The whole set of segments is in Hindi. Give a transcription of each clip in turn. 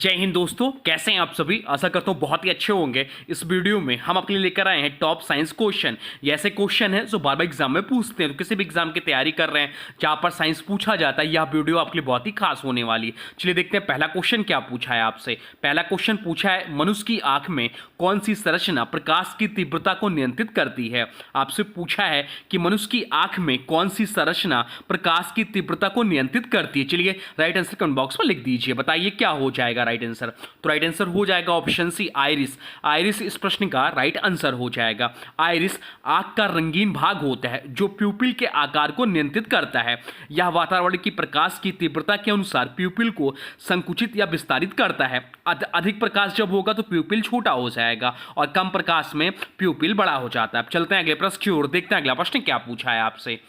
जय हिंद दोस्तों, कैसे हैं आप सभी। आशा करता हूँ बहुत ही अच्छे होंगे। इस वीडियो में हम अपने लिए लेकर आए हैं टॉप साइंस क्वेश्चन। ये ऐसे क्वेश्चन हैं जो बार बार एग्जाम में पूछते हैं। तो किसी भी एग्जाम की तैयारी कर रहे हैं जहाँ पर साइंस पूछा जाता है, यह वीडियो आपके लिए बहुत ही खास होने वाली है। चलिए देखते हैं पहला क्वेश्चन क्या पूछा है आपसे। पहला क्वेश्चन पूछा है, मनुष्य की आंख में कौन सी संरचना प्रकाश की तीव्रता को नियंत्रित करती है। आपसे पूछा है कि मनुष्य की आंख में कौन सी संरचना प्रकाश की तीव्रता को नियंत्रित करती है। चलिए राइट आंसर कमेंट बॉक्स में लिख दीजिए, बताइए क्या हो जाएगा राइट आंसर। तो राइट आंसर हो जाएगा ऑप्शन सी, आइरिस। आइरिस इस प्रश्न का राइट आंसर हो जाएगा। आइरिस आंख का रंगीन भाग होता है जो प्यूपिल के आकार को नियंत्रित करता है। यह वातावरण की प्रकाश की तीव्रता के अनुसार प्यूपिल को संकुचित या विस्तारित करता है। अधिक प्रकाश जब होगा तो प्यूपिल छोटा हो जाएगा और कम प्रकाश में प्यूपिल बड़ा हो जाता है। अब चलते हैं अगले प्रश्न की ओर, देखते हैं अगला प्रश्न क्या पूछा है आपसे।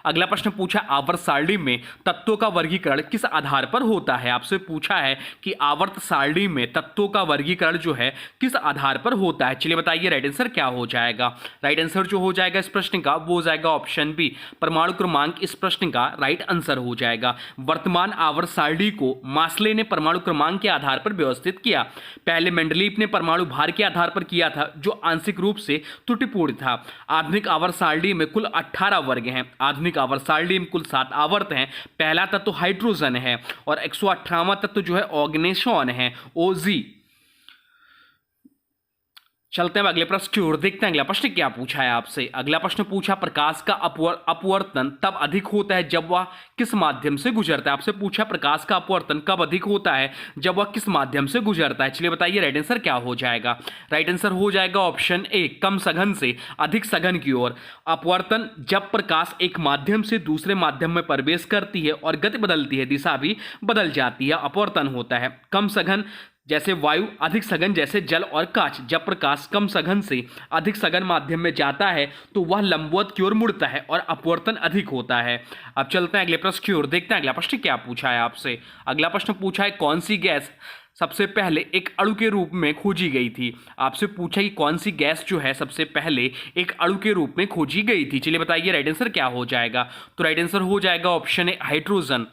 अगला प्रश्न पूछा, आवर्त सारणी में तत्वों का वर्गीकरण किस आधार पर होता है। आपसे पूछा है कि आवर्त सारणी में तत्वों का वर्गीकरण जो है किस आधार पर होता है। चलिए बताइए राइट आंसर क्या हो जाएगा। राइट आंसर जो हो जाएगा इस प्रश्न का वो हो जाएगा ऑप्शन बी, परमाणु क्रमांक इस प्रश्न का राइट आंसर हो जाएगा। वर्तमान आवर्त सारणी को मास्ले ने परमाणु क्रमांक के आधार पर व्यवस्थित किया। पहले मेंडलीव ने परमाणु भार के आधार पर किया था, जो आंशिक रूप से त्रुटिपूर्ण था। आधुनिक आवर्त सारणी में कुल 18 वर्ग हैं। आधुनिक आवर्त सारणी में कुल 7 आवर्त हैं। पहला तत्व तो हाइड्रोजन है और 118वां तत्व जो है ऑर्गेनेशॉन है, ओजी। चलते हैं अगले प्रश्न की ओर, देखते हैं अगला प्रश्न क्या पूछा है आपसे। अगला प्रश्न पूछा, प्रकाश का अपवर्तन तब अधिक होता है जब वह किस माध्यम से गुजरता है। आपसे पूछा प्रकाश का अपवर्तन कब अधिक होता है, जब वह किस माध्यम से गुजरता है। चलिए बताइए राइट आंसर क्या हो जाएगा। राइट आंसर हो जाएगा ऑप्शन ए, कम सघन से अधिक सघन की ओर। अपवर्तन जब प्रकाश एक माध्यम से दूसरे माध्यम में प्रवेश करती है और गति बदलती है, दिशा भी बदल जाती है, अपवर्तन होता है। कम सघन जैसे वायु, अधिक सघन जैसे जल और कांच। जब प्रकाश कम सघन से अधिक सघन माध्यम में जाता है तो वह लंबवत की ओर मुड़ता है और अपवर्तन अधिक होता है। अब चलते हैं अगले प्रश्न की ओर, देखते हैं अगला प्रश्न क्या पूछा है आपसे। अगला प्रश्न पूछा है, कौन सी गैस सबसे पहले एक अणु के रूप में खोजी गई थी। आपसे पूछा कि कौन सी गैस जो है सबसे पहले एक अणु के रूप में खोजी गई थी। चलिए बताइए राइट आंसर क्या हो जाएगा। तो राइट आंसर हो जाएगा option A, hydrogen.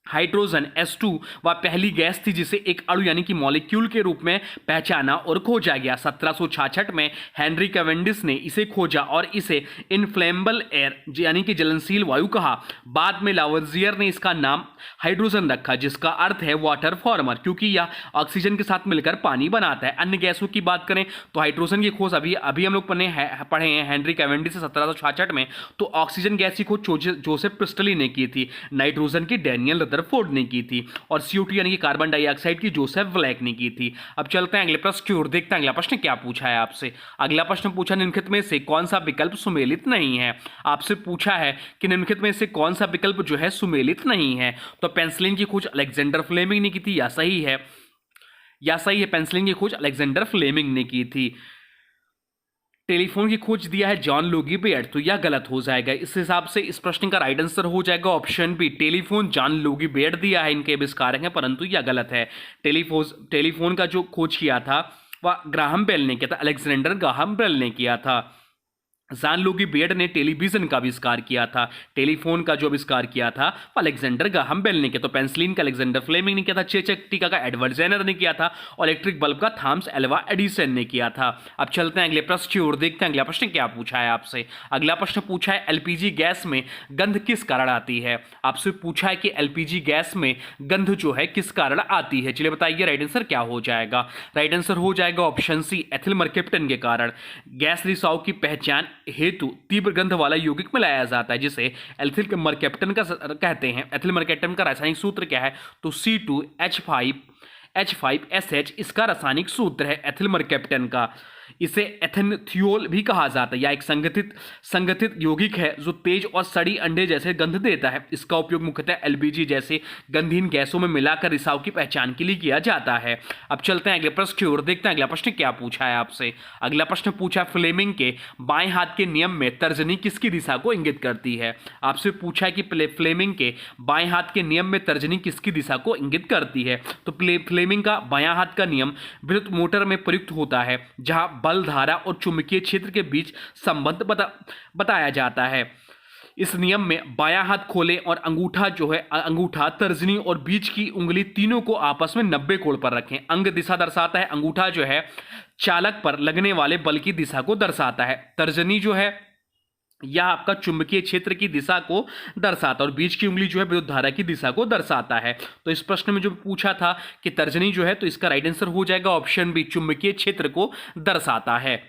Hydrogen H2 वह पहली गैस थी जिसे एक अणु यानी कि मॉलिक्यूल के रूप में पहचाना और खोजा गया। 1766 में हेनरी कैवेंडिश ने इसे खोजा और इसे इनफ्लेमेबल एयर यानी कि जलनशील वायु कहा। बाद में लावोजियर ने इसका नाम हाइड्रोजन रखा, जिसका अर्थ है वाटर फॉर्मर, क्योंकि यह ऑक्सीजन के साथ मिलकर पानी बनाता है। अन्य गैसों की बात करें तो हाइड्रोजन की खोज अभी हम लोग पढ़े हैं हेनरी कैवेंडिश से 1766 में। तो ऑक्सीजन गैस की खोज जोसेफ प्रिस्टली ने की थी। नाइट्रोजन की डैनियल रदरफोर्ड ने की थी और CO2 यानी कि कार्बन डाइऑक्साइड की जोसेफ ब्लैक ने की थी। अब चलते हैं अगले प्रश्न की ओर, देखते हैं अगला प्रश्न क्या पूछा है आपसे। अगला प्रश्न पूछा, निम्नलिखित में से कौन सा विकल्प सुमेलित नहीं है। आपसे पूछा है कि निम्नलिखित में से कौन सा विकल्प जो है सुमेलित नहीं है। तो पेंसिलिन की खोज अलेक्जेंडर फ्लेमिंग ने की थी, या सही है, या सही है, पेंसिलिन की खोज अलेक्जेंडर फ्लेमिंग ने की थी। टेलीफोन की खोज दिया है जॉन लोगी बेयर्ड, तो यह गलत हो जाएगा। इस हिसाब से इस प्रश्न का राइट आंसर हो जाएगा option B, telephone John Logie Baird दिया है, इनके आविष्कारक हैं, परंतु यह गलत है। टेलीफोन का जो खोज किया था वह ग्राहम बेल ने किया था, अलेक्जेंडर ग्राहम बेल ने किया था। जॉन लोगी बेयर्ड ने टेलीविजन का आविष्कार किया था। टेलीफोन का जो आविष्कार किया था वो अलेक्जेंडर ग्राहम बेल ने किया। तो पेंसिलिन का अलेक्जेंडर फ्लेमिंग ने किया था, चेचक टीका का एडवर्ड जेनर ने किया था और इलेक्ट्रिक बल्ब का थॉमस एल्वा एडिसन ने किया था। अब चलते हैं अगले प्रश्न की ओर, देखते हैं अगला प्रश्न क्या पूछा है आपसे। अगला प्रश्न पूछा है, LPG गैस में गंध किस कारण आती है। आपसे पूछा है कि LPG गैस में गंध जो है किस कारण आती है। चलिए बताइए राइट आंसर क्या हो जाएगा। राइट आंसर हो जाएगा ऑप्शन सी, एथिल मर्केप्टन के कारण। गैस रिसाव की पहचान हेतु तीव्र गंध वाला यौगिक मिलाया जाता है, जिसे एथिल मर्केप्टन का कहते हैं। एथिल मर्केप्टन का रासायनिक सूत्र क्या है, तो C2H5SH इसका रासायनिक सूत्र है एथिल मर्केप्टन का। इसे एथेनथियोल भी कहा जाता है। यह एक संगठित यौगिक है जो तेज और सड़ी अंडे जैसे गंध देता है। इसका उपयोग मुख्यतः LPG जैसे गंधहीन गैसों में मिलाकर रिसाव की पहचान के लिए किया जाता है। अब चलते हैं अगले प्रश्न की ओर, देखते हैं अगला प्रश्न क्या पूछा है आपसे। अगला प्रश्न पूछा, फ्लेमिंग के बाएं हाथ के नियम में तर्जनी किसकी दिशा को इंगित करती है। आपसे पूछा है कि फ्लेमिंग के बाएं हाथ के नियम में तर्जनी किसकी दिशा को इंगित करती है। तो फ्लेमिंग का बायां हाथ का नियम विद्युत मोटर में प्रयुक्त होता है, जहां बल, धारा और चुंबकीय क्षेत्र के बीच संबंध बताया जाता है। इस नियम में बायां हाथ खोलें और अंगूठा जो है अंगूठा, तर्जनी और बीच की उंगली तीनों को आपस में 90 कोण पर रखें। अंग दिशा दर्शाता है। अंगूठा जो है चालक पर लगने वाले बल की दिशा को दर्शाता है। तर्जनी जो है यह आपका चुंबकीय क्षेत्र की दिशा को दर्शाता है और बीच की उंगली जो है विद्युत धारा की दिशा को दर्शाता है। तो इस प्रश्न में जो पूछा था कि तर्जनी जो है, तो इसका राइट आंसर हो जाएगा ऑप्शन बी, चुंबकीय क्षेत्र को दर्शाता है।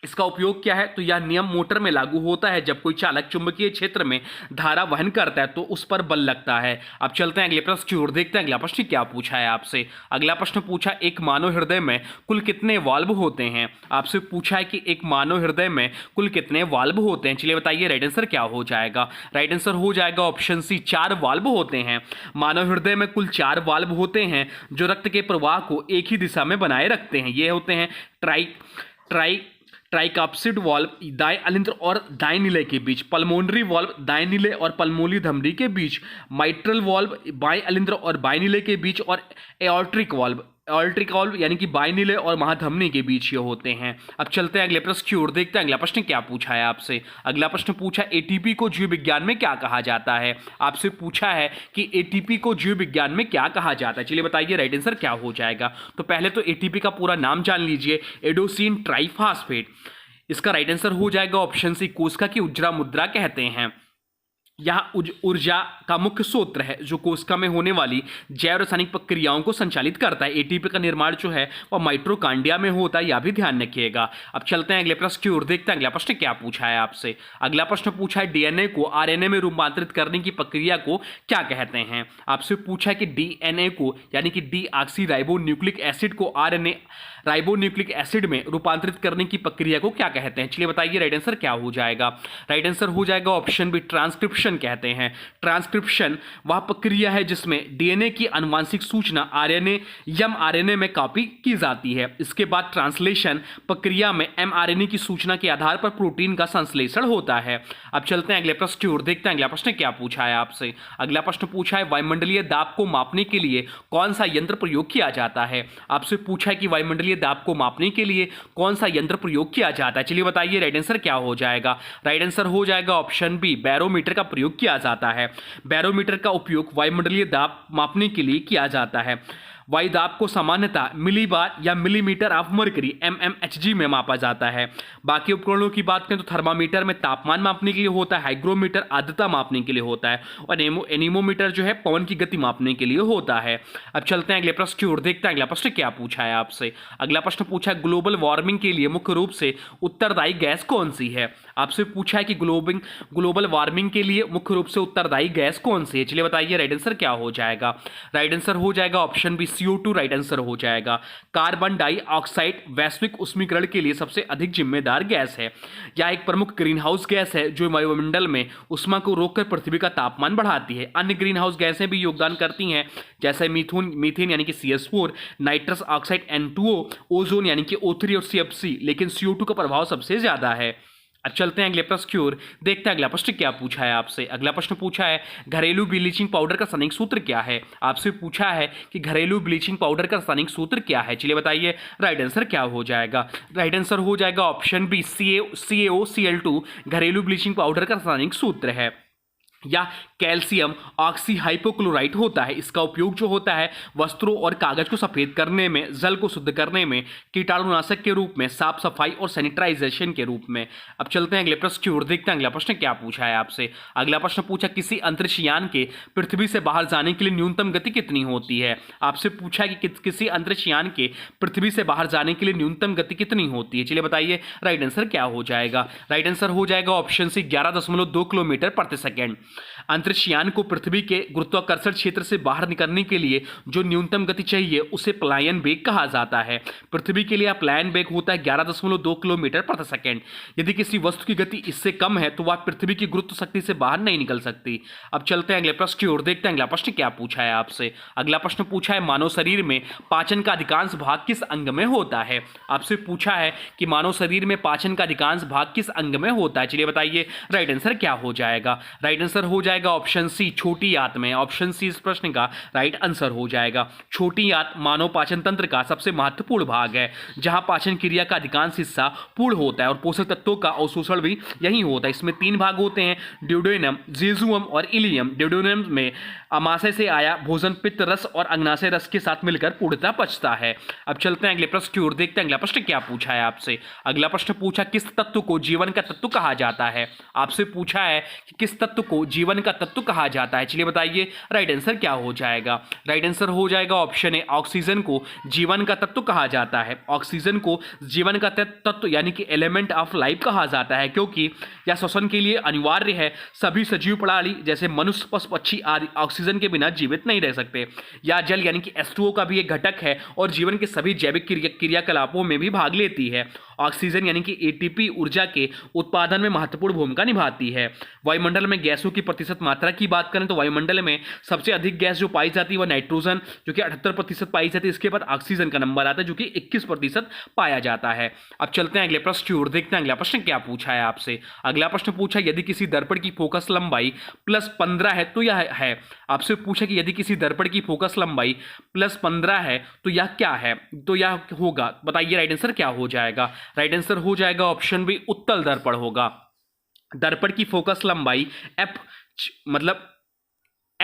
इसका उपयोग क्या है? तो यह नियम मोटर में लागू होता है जब कोई चालक चुंबकीय क्षेत्र में धारा वहन करता है तो उस पर बल लगता है। अब चलते हैं अगले प्रश्न की ओर, देखते हैं अगला प्रश्न क्या पूछा है आपसे। अगला प्रश्न पूछा, एक मानव हृदय में कुल कितने वाल्व होते हैं? आपसे पूछा है कि एक मानव हृदय में कुल कितने वाल्व होते हैं। चलिए बताइए राइट आंसर क्या हो जाएगा। राइट आंसर हो जाएगा ऑप्शन सी, 4 वाल्व होते हैं। मानव हृदय में कुल 4 वाल्व होते हैं जो रक्त के प्रवाह को एक ही दिशा में बनाए रखते हैं। ये होते हैं ट्राइकाप्सिड वाल्व दाएं अलिंद्र और दाएं निलय के बीच, पल्मोनरी वाल्व दाएं निलय और पल्मोनरी धमनी के बीच, माइट्रल वाल्व बाएं अलिंद्र और बाएं निलय के बीच और एऑर्टिक वाल्व यानी कि बाएं निलय और महाधमनी के बीच ये होते हैं। अब चलते हैं अगले प्रश्न की ओर, देखते हैं अगला प्रश्न क्या पूछा है आपसे। अगला प्रश्न पूछा, एटीपी को जीव विज्ञान में क्या कहा जाता है? आपसे पूछा है कि एटीपी को जीव विज्ञान में क्या कहा जाता है। चलिए बताइए राइट आंसर क्या हो जाएगा। तो पहले तो एटीपी का पूरा नाम जान लीजिए, एडोसिन ट्राइफॉस्फेट। इसका राइट आंसर हो जाएगा ऑप्शन सी, कोशिका की उजरा मुद्रा कहते हैं। यह ऊर्जा का मुख्य स्रोत है जो कोशिका में होने वाली जैव रासायनिक प्रक्रियाओं को संचालित करता है। एटीपी का निर्माण जो है वह माइटोकॉन्ड्रिया में होता है, यह भी ध्यान रखिएगा। अब चलते हैं अगले प्रश्न की ओर, देखते हैं अगला प्रश्न क्या पूछा है आपसे। अगला प्रश्न पूछा है, डीएनए को आरएनए में रूपांतरित करने की प्रक्रिया को क्या कहते हैं? आपसे पूछा है कि डीएनए को यानी कि डीऑक्सी राइबोन्यूक्लिक एसिड को आरएनए राइबोन्यूक्लिक एसिड में रूपांतरित करने की प्रक्रिया को क्या कहते हैं। चलिए बताइए राइट आंसर क्या हो जाएगा। राइट आंसर हो जाएगा ऑप्शन बी, ट्रांसक्रिप्शन कहते हैं। ट्रांसक्रिप्शन वह प्रक्रिया है जिसमें डीएनए की आनुवांशिक सूचना आरएनए एमआरएनए में कॉपी की जाती है। इसके बाद ट्रांसलेशन प्रक्रिया में एमआरएनए की सूचना के आधार पर प्रोटीन का संश्लेषण होता है। अब चलते हैं अगले प्रश्न की ओर, देखते हैं अगला प्रश्न क्या पूछा है आपसे। अगला प्रश्न पूछा है, वायुमंडलीय दाब को मापने के लिए कौन सा यंत्र प्रयोग किया जाता है? आपसे पूछा है कि वायुमंडलीय दाब को मापने के लिए कौन सा यंत्र प्रयोग किया जाता है। चलिए बताइए राइट आंसर क्या हो जाएगा। राइट आंसर हो जाएगा ऑप्शन बी, बैरोमीटर का प्रयोग किया जाता है। बैरोमीटर का उपयोग वायुमंडलीय दाब मापने के लिए किया जाता है। वायु दाब को सामान्यतः मिलीबार या मिलीमीटर ऑफ मर्करी mmHg में मापा जाता है। बाकी उपकरणों की बात करें तो थर्मामीटर में तापमान मापने के लिए होता है, हाइग्रोमीटर आर्द्रता मापने के लिए होता है और एनीमोमीटर जो है पवन की गति मापने के लिए होता है। अब चलते हैं अगले प्रश्न की ओर, देखते हैं अगला प्रश्न क्या पूछा है आपसे। अगला प्रश्न पूछा है, ग्लोबल वार्मिंग के लिए मुख्य रूप से उत्तरदायी गैस कौन सी है? आपसे पूछा है कि ग्लोबल वार्मिंग के लिए मुख्य रूप से उत्तरदायी गैस कौन सी है। चलिए बताइए राइट आंसर क्या हो जाएगा। राइट आंसर हो जाएगा option B, CO2 right answer हो जाएगा। कार्बन डाइऑक्साइड वैश्विक उष्मीकरण के लिए सबसे अधिक जिम्मेदार गैस है। यह एक प्रमुख ग्रीन हाउस गैस है जो वायुमंडल में ऊष्मा को रोककर पृथ्वी का तापमान बढ़ाती है। अन्य ग्रीन हाउस गैसें भी योगदान करती हैं जैसे मीथेन यानी कि CS4, nitrous oxide N2O, ozone यानी कि O3 और CFC, लेकिन CO2 का प्रभाव सबसे ज्यादा है। अब चलते हैं अगले प्रश्न की ओर, देखते हैं अगला प्रश्न क्या पूछा है आपसे। अगला प्रश्न पूछा है, घरेलू ब्लीचिंग पाउडर का रासायनिक सूत्र क्या है? आपसे पूछा है कि घरेलू ब्लीचिंग पाउडर का रासायनिक सूत्र क्या है। चलिए बताइए राइट आंसर क्या हो जाएगा। राइट आंसर हो जाएगा ऑप्शन बी, CaOCl2 घरेलू ब्लीचिंग पाउडर का रासायनिक सूत्र है। या कैल्शियम ऑक्सीहाइपोक्लोराइट होता है। इसका उपयोग जो होता है वस्त्रों और कागज को सफेद करने में, जल को शुद्ध करने में, कीटाणुनाशक के रूप में, साफ सफाई और सैनिटाइजेशन के रूप में। अब चलते हैं अगले प्रश्न की ओर, देखते हैं अगला प्रश्न क्या पूछा है आपसे। अगला प्रश्न पूछा, किसी अंतरिक्षयान के पृथ्वी से बाहर जाने के लिए न्यूनतम गति कितनी होती है? आपसे पूछा है कि किसी अंतरिक्षयान के पृथ्वी से बाहर जाने के लिए न्यूनतम गति कितनी होती है। चलिए बताइए राइट आंसर क्या हो जाएगा। राइट आंसर हो जाएगा ऑप्शन सी, 11.2 किलोमीटर प्रति सेकेंड। अंतरिक्षयान को पृथ्वी के गुरुत्वाकर्षण क्षेत्र से बाहर निकलने के लिए जो न्यूनतम गति चाहिए उसे पलायन वेग कहा जाता है। पृथ्वी के लिए पलायन वेग होता है 11.2 किलोमीटर प्रति सेकेंड। यदि किसी वस्तु की गति इससे कम है तो वह पृथ्वी की गुरुत्व शक्ति से बाहर नहीं निकल सकती। अब चलते हैं अगले प्रश्न की ओर, देखते हैं अगला प्रश्न क्या पूछा है आपसे। अगला प्रश्न पूछा है, मानव शरीर में पाचन का अधिकांश भाग किस अंग में होता है? आपसे पूछा है कि मानव शरीर में पाचन का अधिकांश भाग किस अंग में होता है। चलिए बताइए राइट आंसर क्या हो जाएगा। राइट आंसर आंसर हो जाएगा ऑप्शन सी छोटी आंत में। ऑप्शन सी इस प्रश्न का राइट आंसर हो जाएगा। छोटी आंत मानव पाचन तंत्र का सबसे महत्वपूर्ण भाग है, जहां पाचन क्रिया का अधिकांश हिस्सा पूर्ण होता है और पोषक तत्वों का अवशोषण भी यही होता है। इसमें 3 भाग होते हैं, ड्यूडेनम, जेजुअम और इलियम। ड्यूडेनम में अमाशय से आया भोजन पित्त रस और अग्नाशय रस के साथ मिलकर पूर्णतः पचता है। अब चलते हैं अगले प्रश्न की ओर, देखते हैं अगला प्रश्न क्या पूछा है आपसे। अगला प्रश्न पूछा किस तत्व को जीवन का तत्व कहा जाता है। आपसे पूछा है कि किस तत्व को जीवन का तत्व कहा जाता है। चलिए बताइए राइट आंसर क्या हो जाएगा। राइट आंसर हो जाएगा ऑप्शन ए, ऑक्सीजन को जीवन का तत्व कहा जाता है। ऑक्सीजन को जीवन का तत्व यानी कि एलिमेंट ऑफ लाइफ कहा जाता है, क्योंकि यह श्वसन के लिए अनिवार्य है। सभी सजीव प्रणाली जैसे मनुष्य, पशु, पक्षी आदि ऑक्सीजन के बिना जीवित नहीं रह सकते। या जल यानी कि H2O का भी एक घटक है और जीवन के सभी जैविक क्रियाकलापों में भी भाग लेती है। ऑक्सीजन यानी कि एटीपी ऊर्जा के उत्पादन में महत्वपूर्ण भूमिका निभाती है। वायुमंडल में गैसों की प्रतिशत मात्रा की बात करें तो वायुमंडल में सबसे अधिक गैस जो पाई जाती है वह नाइट्रोजन, जो कि 78% पाई जाती है। इसके बाद ऑक्सीजन का नंबर आता है जो कि 21% पाया जाता है। अब चलते हैं अगले प्रश्न की ओर, देखते हैं अगला प्रश्न क्या पूछा है आपसे। अगला प्रश्न पूछा यदि किसी दर्पण की फोकस लंबाई +15 है तो यह है। आपसे पूछा कि यदि किसी दर्पण की फोकस लंबाई +15 है तो यह क्या है, तो यह होगा, बताइए राइट आंसर क्या हो जाएगा। राइट आंसर हो जाएगा ऑप्शन बी, उत्तल दर्पण होगा। दर्पण की फोकस लंबाई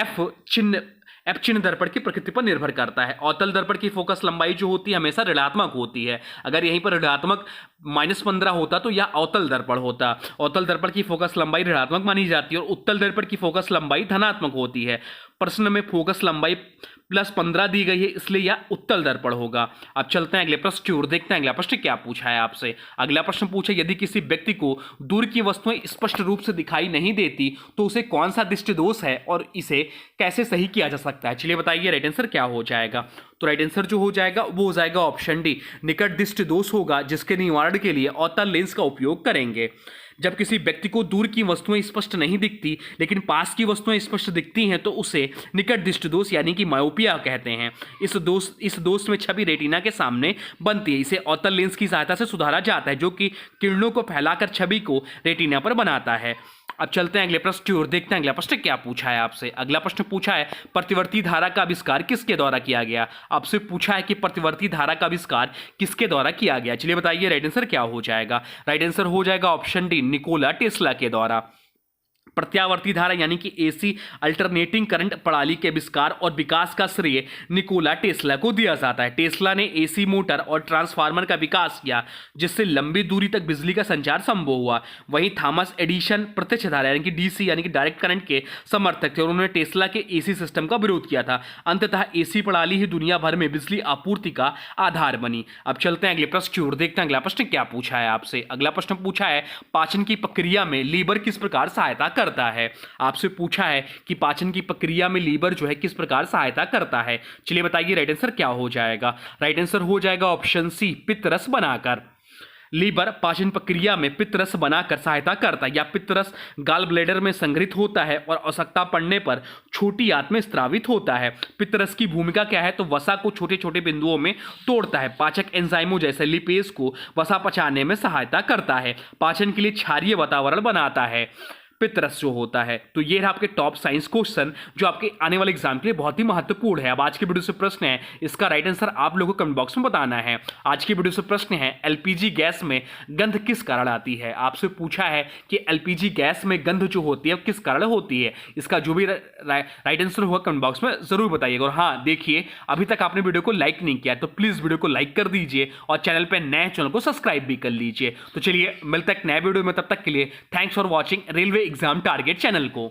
एफ चिन्ह दर्पण की प्रकृति पर निर्भर करता है। अवतल दर्पण की फोकस लंबाई जो होती है हमेशा ऋणात्मक होती है। अगर यहीं पर ऋणात्मक -15 होता तो यह अवतल दर्पण होता। अवतल दर्पण की फोकस लंबाई ऋणात्मक मानी जाती है और उत्तल दर्पण की फोकस लंबाई धनात्मक होती है। प्रश्न में फोकस लंबाई +15 दी गई है, इसलिए यह उत्तल दर्पण होगा। अब चलते हैं अगले प्रश्न की ओर, देखते हैं अगला प्रश्न क्या पूछा है आपसे। अगला प्रश्न पूछा यदि किसी व्यक्ति को दूर की वस्तुएं स्पष्ट रूप से दिखाई नहीं देती तो उसे कौन सा दृष्टि दोष है और इसे कैसे सही किया जा सकता है। चलिए बताइए राइट आंसर क्या हो जाएगा। तो राइट आंसर जो हो जाएगा वो हो जाएगा ऑप्शन डी, निकट दृष्टि दोष होगा, जिसके निवारण के लिए अवतल लेंस का उपयोग करेंगे। जब किसी व्यक्ति को दूर की वस्तुएं स्पष्ट नहीं दिखती लेकिन पास की वस्तुएं स्पष्ट दिखती हैं तो उसे निकट दृष्टि दोष यानी कि मायोपिया कहते हैं। इस दोष में छवि रेटिना के सामने बनती है। इसे अवतल लेंस की सहायता से सुधारा जाता है, जो कि किरणों को फैलाकर छवि को रेटिना पर बनाता है। अब चलते हैं अगले प्रश्न की ओर, देखते हैं अगला प्रश्न क्या पूछा है आपसे। अगला प्रश्न पूछा है प्रतिवर्ती धारा का आविष्कार किसके द्वारा किया गया। आपसे पूछा है कि प्रतिवर्ती धारा का आविष्कार किसके द्वारा किया गया। चलिए बताइए राइट आंसर क्या हो जाएगा। राइट आंसर हो जाएगा ऑप्शन डी, निकोला टेस्ला के द्वारा। प्रत्यावर्ती धारा यानी कि एसी अल्टरनेटिंग करंट प्रणाली के आविष्कार और विकास का श्रेय निकोला टेस्ला को दिया जाता है। टेस्ला ने एसी मोटर और ट्रांसफार्मर का विकास किया, जिससे लंबी दूरी तक बिजली का संचार संभव हुआ। वहीं थॉमस एडिसन प्रत्यक्ष धारा यानी कि डीसी यानी कि डायरेक्ट करंट के समर्थक थे और उन्होंने टेस्ला के एसी सिस्टम का विरोध किया था। अंततः एसी प्रणाली ही दुनिया भर में बिजली आपूर्ति का आधार बनी। अब चलते हैं अगले प्रश्न की ओर, देखते हैं अगला प्रश्न क्या पूछा है आपसे। अगला प्रश्न पूछा है पाचन की प्रक्रिया में लीवर किस प्रकार सहायता करता है। आपसे पूछा है कि पाचन की प्रक्रिया में लीवर जो है किस प्रकार सहायता करता है। चलिए बताइए राइट आंसर क्या हो जाएगा। राइट आंसर हो जाएगा ऑप्शन सी, पित्तरस बनाकर। लीवर पाचन प्रक्रिया में पित्तरस बनाकर सहायता करता है। या पित्तरस गाल ब्लैडर में संग्रहित होता है और आवश्यकता पड़ने पर छोटी आंत में स्रावित होता है। पित्तरस की भूमिका क्या है, तो वसा को छोटे छोटे बिंदुओं में तोड़ता है। पाचक एंजाइमों जैसे लिपेज को वसा पचाने में सहायता करता है। पाचन के लिए क्षारीय वातावरण बनाता है पित्तरस जो होता है। तो ये रहा आपके टॉप साइंस क्वेश्चन जो आपके आने वाले एग्जाम के लिए बहुत ही महत्वपूर्ण है। अब आज के वीडियो से प्रश्न है, इसका राइट आंसर आप लोगों को कमेंट बॉक्स में बताना है। आज की वीडियो से प्रश्न है एलपीजी गैस में गंध किस कारण आती है। आपसे पूछा है कि एलपीजी गैस में गंध जो होती है किस कारण होती है। इसका जो भी राइट आंसर होगा कमेंट बॉक्स में जरूर बताइएगा। और हाँ देखिए, अभी तक आपने वीडियो को लाइक नहीं किया तो प्लीज वीडियो को लाइक कर दीजिए और चैनल पर नए चैनल को सब्सक्राइब भी कर लीजिए। तो चलिए मिलते हैं नए वीडियो में, तब तक के लिए thanks for watching railway exam target channel को।